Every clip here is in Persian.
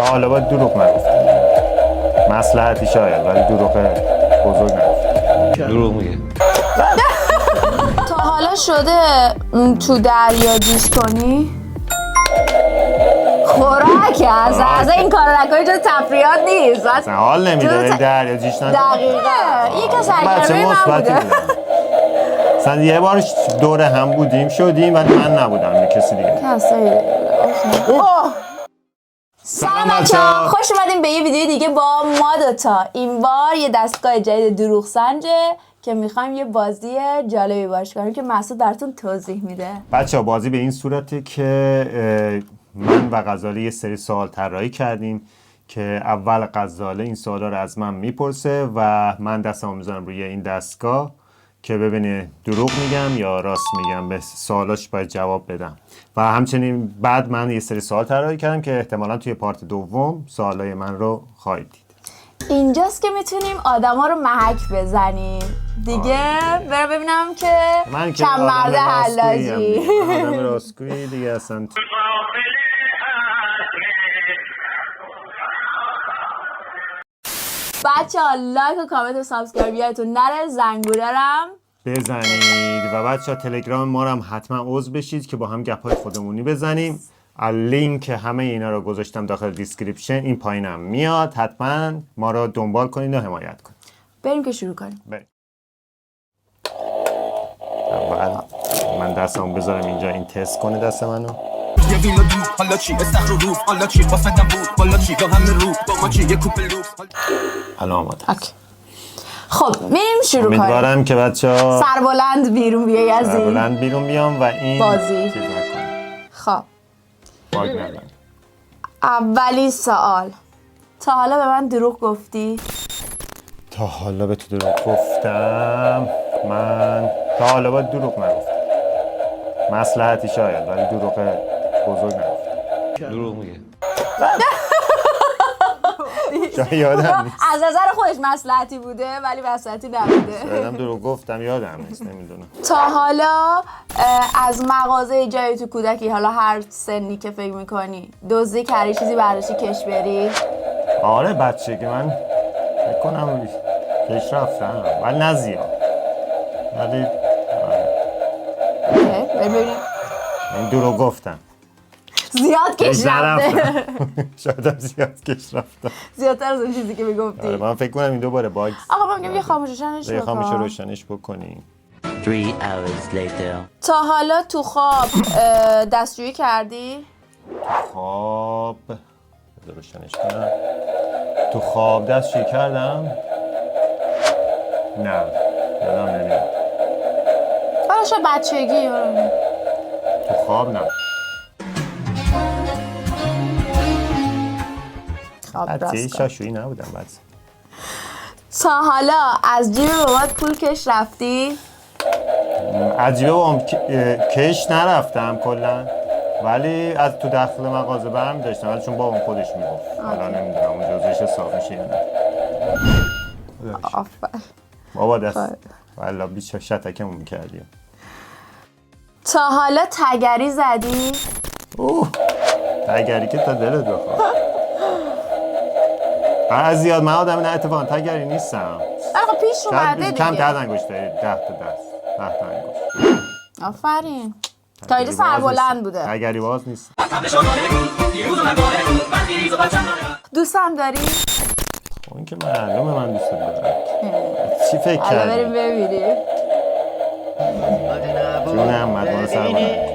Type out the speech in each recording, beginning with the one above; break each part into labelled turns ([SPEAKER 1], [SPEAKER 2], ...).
[SPEAKER 1] تا حالا باید دروغ نگفتم. مصلحتی شاید ولی دروغ بزرگ نگفتم.
[SPEAKER 2] دروغ میگه.
[SPEAKER 3] تا حالا شده تو دریا جیش کنی؟ خوراک از این کار نکنی چون تفریحات نیست.
[SPEAKER 1] اصلا حال نمیده این دریا جیش نکنی.
[SPEAKER 3] دقیقا یک سرگرمی من بوده.
[SPEAKER 1] اصلا یه بار دور هم بودیم شدیم ولی من نبودم یه کسی دیگه.
[SPEAKER 3] سلام بچه‌ها، خوش اومدیم به یه ویدیو دیگه با ما دوتا. این بار یه دستگاه جدید دروغ سنجه که میخوایم یه بازی جالبی باش کنیم که مسعود براتون توضیح میده.
[SPEAKER 1] بچه‌ها بازی به این صورته که من و غزاله یه سری سوال طراحی کردیم که اول غزاله این سوالا رو از من میپرسه و من دستمو میذارم روی این دستگاه که ببینه دروغ میگم یا راست میگم، به سوالاش باید جواب بدم. و همچنین بعد من یه سری سوال طراحی کردم که احتمالاً توی پارت دوم سوالای من رو خواهید دید.
[SPEAKER 3] اینجاست که میتونیم آدما رو محک بزنیم دیگه. برم ببینم که چند مرد حلاجی.
[SPEAKER 1] آدم راستگویی دیگه اصلا.
[SPEAKER 3] بچه‌ها لایک و کامنت و سابسکرایب یادتون نره، زنگوله رم
[SPEAKER 1] بزنید و بچه‌ها تلگرام ما رو هم حتما عضو بشید که با هم گپ‌های خودمونی بزنیم. لینک همه اینا رو گذاشتم داخل دیسکریپشن، این پایینم میاد. حتما ما رو دنبال کنید و حمایت کنید.
[SPEAKER 3] بریم که شروع کنیم.
[SPEAKER 1] بریم. اول من دستمو بذارم اینجا این تست کنه دست منو. الان آماده.
[SPEAKER 3] خب میریم شروع کنیم.
[SPEAKER 1] امیدوارم که بچه‌ها
[SPEAKER 3] سربلند بیرون بیای از این
[SPEAKER 1] سربلند بیرون بیام و این
[SPEAKER 3] بازی.
[SPEAKER 1] چیز نکنم.
[SPEAKER 3] خب
[SPEAKER 1] باگ ندارم.
[SPEAKER 3] اولی سوال، تا حالا به من دروغ گفتی؟
[SPEAKER 1] تا حالا به تو دروغ گفتم؟ من تا حالا باید دروغ نگفتم. مصلحتی شاید ولی دروغ بزرگ نگفتم.
[SPEAKER 2] دروغ میگه.
[SPEAKER 1] شاید یادم نیست.
[SPEAKER 3] از نظر خودش مصلحتی بوده ولی مصلحتی نبوده.
[SPEAKER 1] شایدم دروغ گفتم یادم نیست، نمیدونم.
[SPEAKER 3] تا حالا از مغازه جایی تو کودکی، حالا هر سنی که فکر میکنی، دزدی کردی چیزی برداشتی کش بری؟
[SPEAKER 1] آره بچگی من فکر کنم کش رفتم ولی نه زیاد. ولی
[SPEAKER 3] ببینیم.
[SPEAKER 1] این دروغ گفتم.
[SPEAKER 3] زیاد کش رفته.
[SPEAKER 1] شایدم زیاد کش رفتم.
[SPEAKER 3] زیادتر از اون چیزی که میگفتی.
[SPEAKER 1] آره من فکر کنم این دوباره باگ.
[SPEAKER 3] آقا من میگم یه خاموش
[SPEAKER 1] روشنش بکنیم.
[SPEAKER 4] 3 hours later.
[SPEAKER 3] تا حالا تو خواب دستشویی کردی؟
[SPEAKER 1] خواب روشنش کنم. تو خواب دستشویی کردم؟ نه یادم نمیاد.
[SPEAKER 3] حالا شاید بچگی.
[SPEAKER 1] تو خواب نه. بچه شاشویی نبودم بچه.
[SPEAKER 3] تا حالا از جیب بابات پول کش رفتی؟
[SPEAKER 1] از جیب بابام کش نرفتم کلا، ولی از تو داخل مغازه برمی داشتم ولی چون بابام خودش میگفت. حالا نمیدونم اون جزوش حساب میشه یا نه.
[SPEAKER 3] آفر
[SPEAKER 1] بابا دست والا بیچ شتکمون میکردیم.
[SPEAKER 3] تا حالا تگری زدی؟
[SPEAKER 1] تگری که تا دلت بخواد. من زیاد من آدم نه اتفاقا تگری نیستم.
[SPEAKER 3] آقا پیش اومده دیگه.
[SPEAKER 1] کم 10 انگشت داری، 10 تا انگشت.
[SPEAKER 3] آفرین. تا اینجا سربلند بوده.
[SPEAKER 1] تگری باز نیست.
[SPEAKER 3] دوستم داری؟
[SPEAKER 1] اون که معلومه من دوست دارم. چی فکر کردی؟
[SPEAKER 3] حالا بریم ببینیم.
[SPEAKER 1] جونم مدمان سربلند.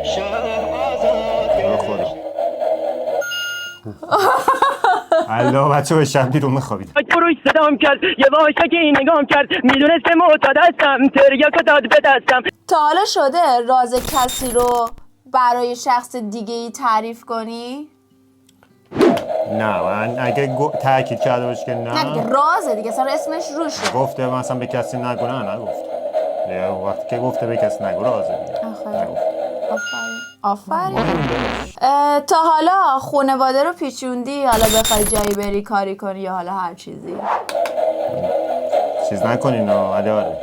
[SPEAKER 1] الله بچه به شب بیرون میخوابید.
[SPEAKER 5] روش صدام کرد یه واشه که این نگام کرد میدونست معتاد هستم تریاکو داد به دستم.
[SPEAKER 3] تا حالا شده راز کسی رو برای شخص دیگه ای تعریف کنی؟
[SPEAKER 1] نه من اگه تاکید کرده باشه که
[SPEAKER 3] نه دیگه رازه دیگه، اصلا اسمش روشه.
[SPEAKER 1] گفته مثلا به کسی نگو، نه نگفت. وقتی که گفته به کسی نگو رازه دیگه.
[SPEAKER 3] آفرین. تا حالا خانواده رو پیچوندی، حالا بخوای جایی بری کاری کنی یا حالا هر چیزی؟
[SPEAKER 1] چیز نکنین ولی آره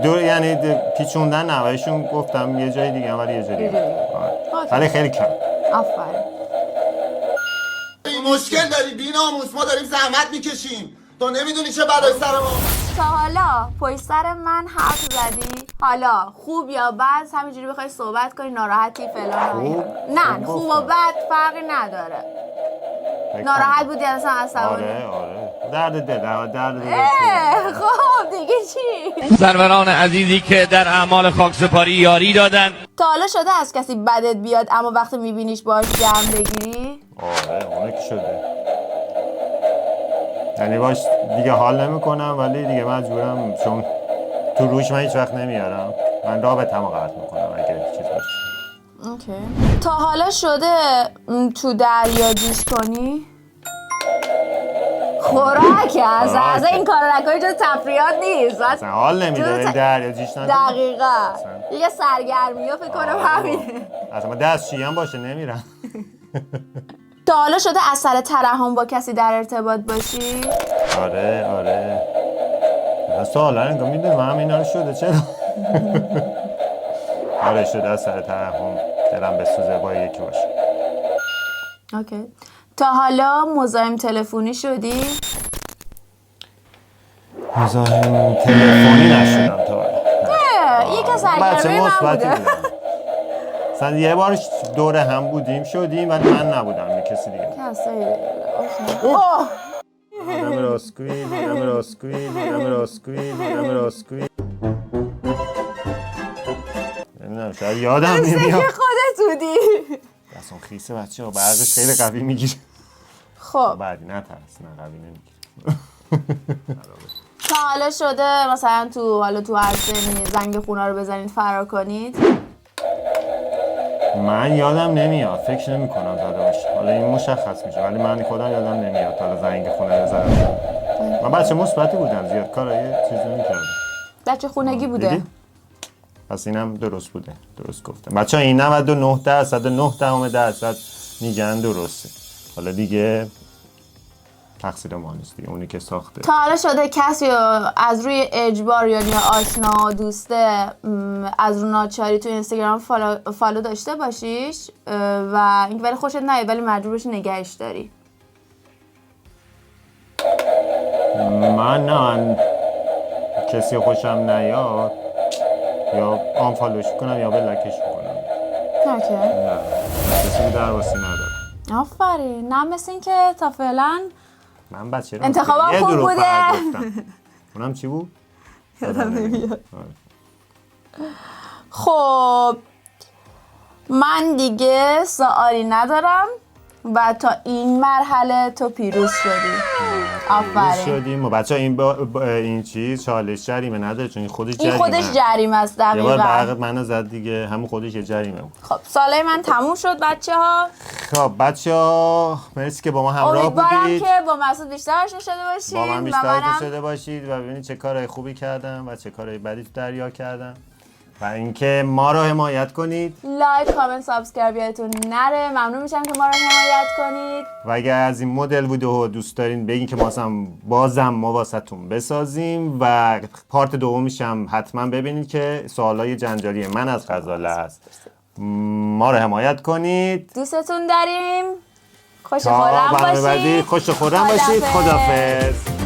[SPEAKER 1] دور یعنی پیچوندن نه، ولیشون گفتم یه جای دیگه ولی یه جای دیگه ولی خیلی کم.
[SPEAKER 3] آفرین.
[SPEAKER 2] مشکل داری بی‌ناموس، ما داریم زحمت میکشیم، تو نمیدونی چه بلایی سر ما.
[SPEAKER 3] تا حالا پشت سر من حرف زدی؟ حالا خوب یا بد همینجوری بخوای صحبت کنی ناراحتی فلان؟ نه خوب و بد فرقی نداره. ناراحت بودی اصلا عصبانی؟
[SPEAKER 1] آره درد دل
[SPEAKER 3] خب دیگه چی؟
[SPEAKER 6] سروران عزیزی که در اعمال خاکسپاری یاری دادن.
[SPEAKER 3] تا حالا شده از کسی بدت بیاد اما وقتی میبینیش باهاش جمع بگیری؟
[SPEAKER 1] آره اونه که شده، یعنی باش دیگه حال نمیکنم ولی دیگه مجبورم، چون تو روش من هیچ وقت نمیارم، من رابطه‌مو قطع میکنم اگه چیز باشه.
[SPEAKER 3] اوکی. تا حالا شده تو دریا جوش کنی؟ خوراک از این کار نکنی جز تفریحات نیست.
[SPEAKER 1] اصلا حال نمیده این دریا جوش نکنی.
[SPEAKER 3] دقیقا دیگه سرگرمی ها فکر کنم همینه.
[SPEAKER 1] اصلا من دستشویی هم باشه نمیرم.
[SPEAKER 3] تا حالا شده از سر ترحم با کسی در ارتباط باشی؟
[SPEAKER 1] آره سوالا انگار میدونی من هم اینا رو شده چرا؟ آره شده از سر ترحم دلم بسوزه با یکی باشه.
[SPEAKER 3] اوکی. تا حالا مزاحم تلفنی شدی؟
[SPEAKER 1] مزاحم تلفنی نشدم تا حالا.
[SPEAKER 3] یکی از
[SPEAKER 1] بچه
[SPEAKER 3] سرگرمی من
[SPEAKER 1] مثبتی
[SPEAKER 3] بوده.
[SPEAKER 1] بودم. مثلا یه بار دوره هم بودیم شدیم ولی من نبودم یه کسی دیگه. آدم راستگویی نمیدونم شاید یادم نمیاد.
[SPEAKER 3] خودت بودی.
[SPEAKER 1] اصلا خیسه بچه ها برقش خیلی قوی میگیره.
[SPEAKER 3] خب
[SPEAKER 1] بعدی نه ترس نه قوی نمیگیره.
[SPEAKER 3] تا حالا شده مثلا تو هر سنی زنگ خونه رو بزنید فرار کنید؟
[SPEAKER 1] من یادم نمیاد، فکر نمی کنم زده باشه، حالا این مشخص میشه ولی من خودم یادم نمیاد حالا زنگ خونه رو زدم. من بچه مثبتی بودم زیاد کارای چیز نمی‌کردم.
[SPEAKER 3] بچه خونگی بوده.
[SPEAKER 1] دیدی؟ پس اینم درست بوده، درست گفتم. بچه این 99.9% میگن درسته. حالا دیگه تقصیر ما نیست دیگه، اونی که ساخته.
[SPEAKER 3] تا حالا شده کسی رو از روی اجبار یا آشنا دوسته از رو ناچاری تو اینستاگرام فالو داشته باشیش و اینکه ولی خوشت نیاد ولی مجبور بشی نگهش داری؟
[SPEAKER 1] من کسی خوشم نیاد یا آنفالوش کنم یا بلاکش کنم.
[SPEAKER 3] اوکی.
[SPEAKER 1] نه کسی درواسی ندارم.
[SPEAKER 3] آفرین. نه مثل این که تا فعلا
[SPEAKER 1] من بچه
[SPEAKER 3] انتخابم خوب بوده.
[SPEAKER 1] اونم چی بود؟
[SPEAKER 3] یادم نمیاد. خب من دیگه سوالی ندارم و تا این مرحله تو پیروز شدی. آفرین.
[SPEAKER 1] شدیم و بچه این چیز چالش جریمه نداره چون این خودش
[SPEAKER 3] جریمه است. دقیقاً.
[SPEAKER 1] یه بار برقت منو زد دیگه، همون خودش یه جریمه بود.
[SPEAKER 3] خب سالای من تموم شد بچه ها.
[SPEAKER 1] خب بچه ها مرسی که با ما همراه بودید.
[SPEAKER 3] امیدوارم که با مسعود بیشتر آشنا شده باشید.
[SPEAKER 1] با من بیشتر آشنا شده باشید و ببینید چه کارهای خوبی کردم و چه کارهای بدی تو دریا کردم و اینکه ما رو حمایت کنید.
[SPEAKER 3] لایک، کامنت، سابسکرایب یادتون نره. ممنون میشم که ما رو حمایت کنید.
[SPEAKER 1] و اگر از این مدل ویدیو دوست دارین بگین که بازم ما واسهتون بسازیم و پارت دومیش هم حتما ببینید که سوالای جنجالی من از غزاله است. ما رو حمایت کنید.
[SPEAKER 3] دوستتون داریم. خوش و خورم باشید.
[SPEAKER 1] خوش و خورم باشید. خداحافظ.